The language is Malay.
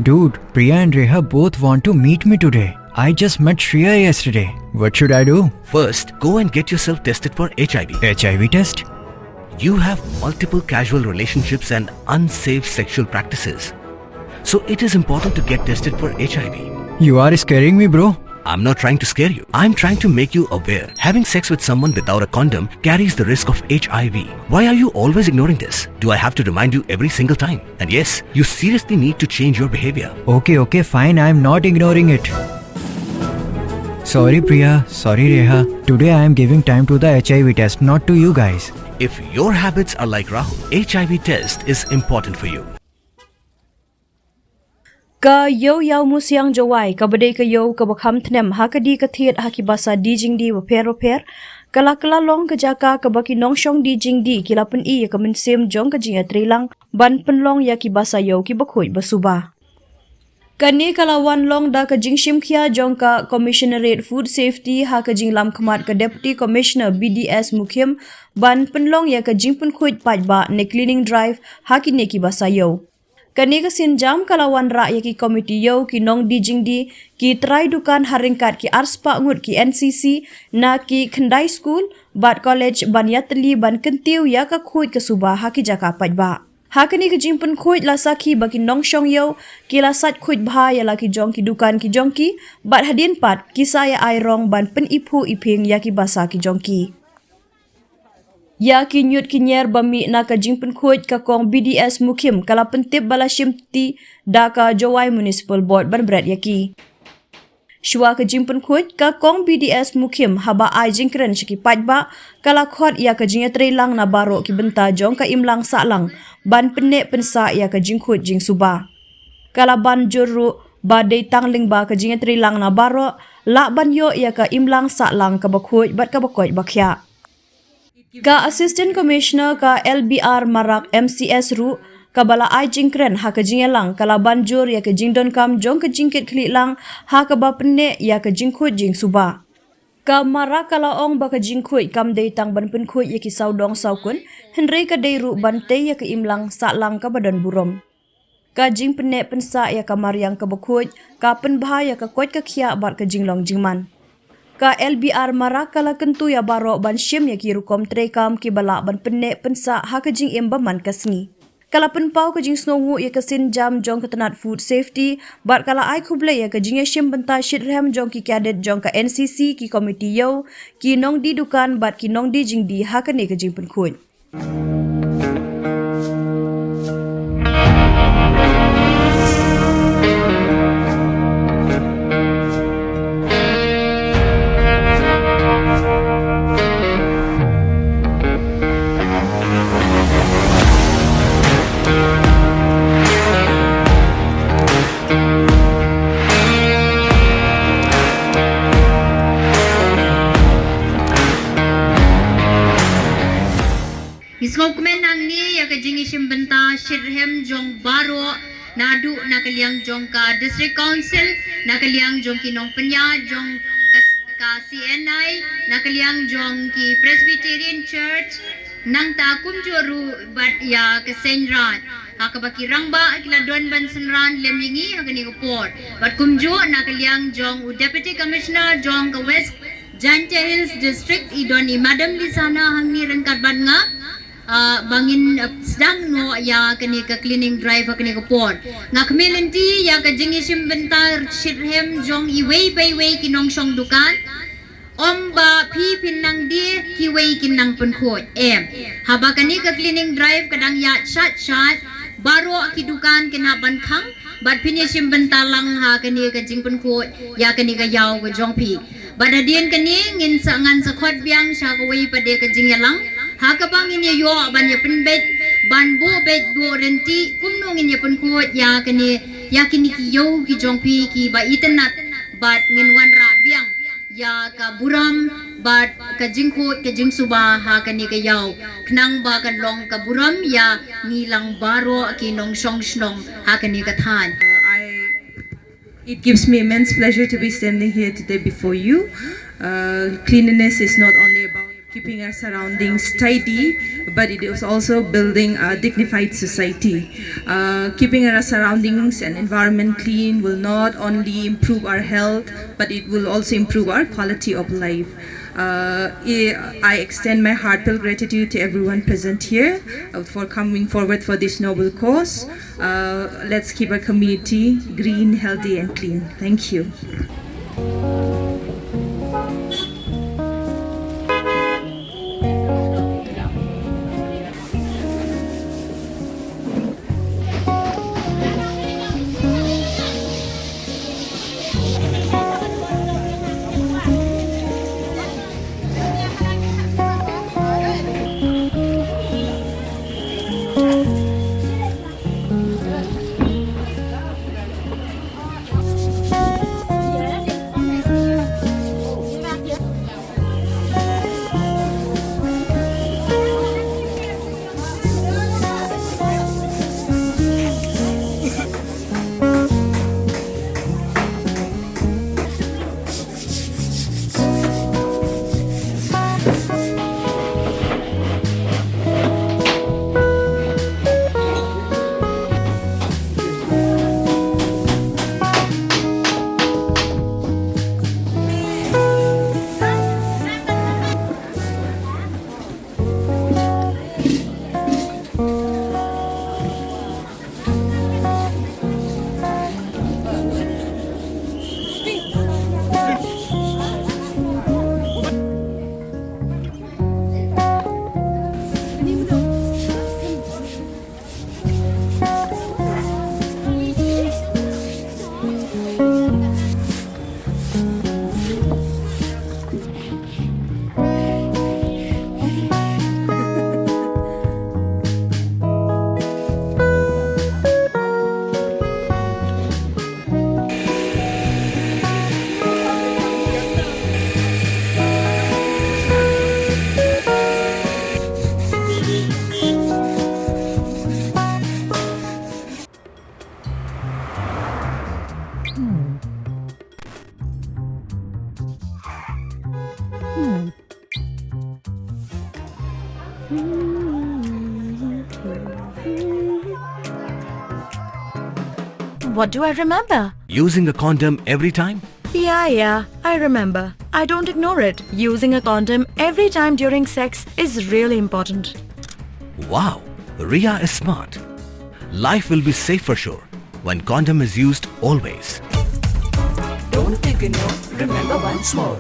Dude, Priya and Reha both want to meet me today. I just met Shreya yesterday. What should I do? First, go and get yourself tested for HIV. HIV test? You have multiple casual relationships and unsafe sexual practices. So it is important to get tested for HIV. You are scaring me, bro. I'm not trying to scare you. I'm trying to make you aware. Having sex with someone without a condom carries the risk of HIV. Why are you always ignoring this? Do I have to remind you every single time? And yes, you seriously need to change your behavior. Okay, fine. I'm not ignoring it. Sorry, Priya. Sorry, Reha. Today I am giving time to the HIV test, not to you guys. If your habits are like Rahul, HIV test is important for you. Ka Iawmusiang jawai ka badai ka yo ka bakham thnem ha ka di ka thiet ha ki basa di jing di wa per kala long ka jaka ka baki nong shong di jing di kilapan I ya ka mensem jong ka jing atrilang ban penlong ya ki basa yo ki bakhoi basuba kani kalawan long da ka jing shim khia jong ka Commissionerate Food Safety ha ka jing lam khmat ka Deputy Commissioner BDS Mukhim ban penlong ya ka jing pynkhuid pajba ne cleaning drive ha ki ne ki basa yo kani ka sinjam kalawan ra ya ki komiti yo ki nong di jing di ki try dukan haringkat ki arspa ngut ki NCC na ki khandai school bat college ban yatli ban kentiu ya ka khuit ka suba ha ki jaka pajba ha kani ka jimpan khuit la sakhi baki nong shong yo ki la sat khuit bha ya la ki jong ki dukan ki jong ki bat hadin pat ki saya ai rong ban pen ipu iping ya ki basa ki jong ki ya ki nyut ki nyer bami na ka jingpen khoj ka kong BDS Mukhim kala pentip bala shimti da ka Jowai Municipal Board ban brat yaki shwa ka jingpen khoj ka kong BDS Mukhim haba ai jingkren shiki pajba kala khot ya ka jingatri lang na baro ki benta jong ka imlang sa lang ban penne pensa ya ka jingkhoj jing suba kala ban juru ba dei tangling ba ka jingatri lang na baro la ban yo ya ka imlang sa lang ka bakhoj bat ka bakoj bakhya ka Assistant Commissioner ka LBR Marak MCS Ru ka bala ai jingkren ha ka jingelang kala banjur ya ka jingdon kam jong ka jingkit khli lang ha ka ba penne ya ka jingkhoi jing suba ka mara kala ong ba ka jingkhoi kam dei tang ban pen khoi ya ki saudong saukun henry ka dei ru ban te ya ka imlang sa lang ka badan burom ka jing penne pensa ya ka maryang ka bakhoi ka pen bha ya ka kot ka khia bar ka jinglong jingman ka LBR Marak kala kentu ya baro ban shim ya ki rukom trekam ki bala ban penne pensa ha ka jing emba man kasngi kala pen pau ka jing snongu ya ka sin jam jong ka tnad food safety bar kala ai khuble ya ka jing shim banta shit rem jong ki cadet jong ka NCC ki committee yo ki nong di dukan bat ki nong di jing di ha ka ne ka jing pen khoi Isngogmen nang ni ya ka jingi shimbenta shirhem jong baro nadu na kaliang jong ka district council na kaliang jong ki nong penya jong ka CNI na kaliang jong ki Presbyterian Church nang ta kumjoru bat ya ka senran akabaki rangba kila don ban senran lemyingi agani ko port bat kumjo na kaliang jong Deputy Commissioner jong ka West Jante Hills District idon I Madam Lisana hangni rengkat ban nga bangin sedang no ya kani ka cleaning drive kani ka port nga kmelinti ya ka jingi simbentar shirhem jong iway by way kinong song dukan omba pi pinang di kiway kinang punkhot haba kani ka cleaning drive kadang ya chat baro ki dukan kinaban khang bat pinishim bentalang ha kani ka jing punkhot ya kani ka yaw ka jong pi badadien kani ngin sa ngan sa khot biang sha ka way pade ka jingyalang hakabang inya yo ban ya penbet ban bo bet do renti kumnong inya penkuat ya kini ki yo ki jongpi ki ba itenat bat ngin wan ra biang ya ka buram bat ka jingkut ka jingsuba ha kani ka yaw knang ba kan long ka buram ya nilang baro ki nong song snong ha kani ka than It gives me immense pleasure to be standing here today before you. Cleanliness is not only about keeping our surroundings tidy, but it is also building a dignified society. Keeping our surroundings and environment clean will not only improve our health, but it will also improve our quality of life. I extend my heartfelt gratitude to everyone present here for coming forward for this noble cause. Let's keep our community green, healthy, and clean. Thank you. What do I remember? Using a condom every time? Yeah, I remember. I don't ignore it. Using a condom every time during sex is really important. Wow, Ria is smart. Life will be safe for sure when condom is used always. Don't ignore, remember once more.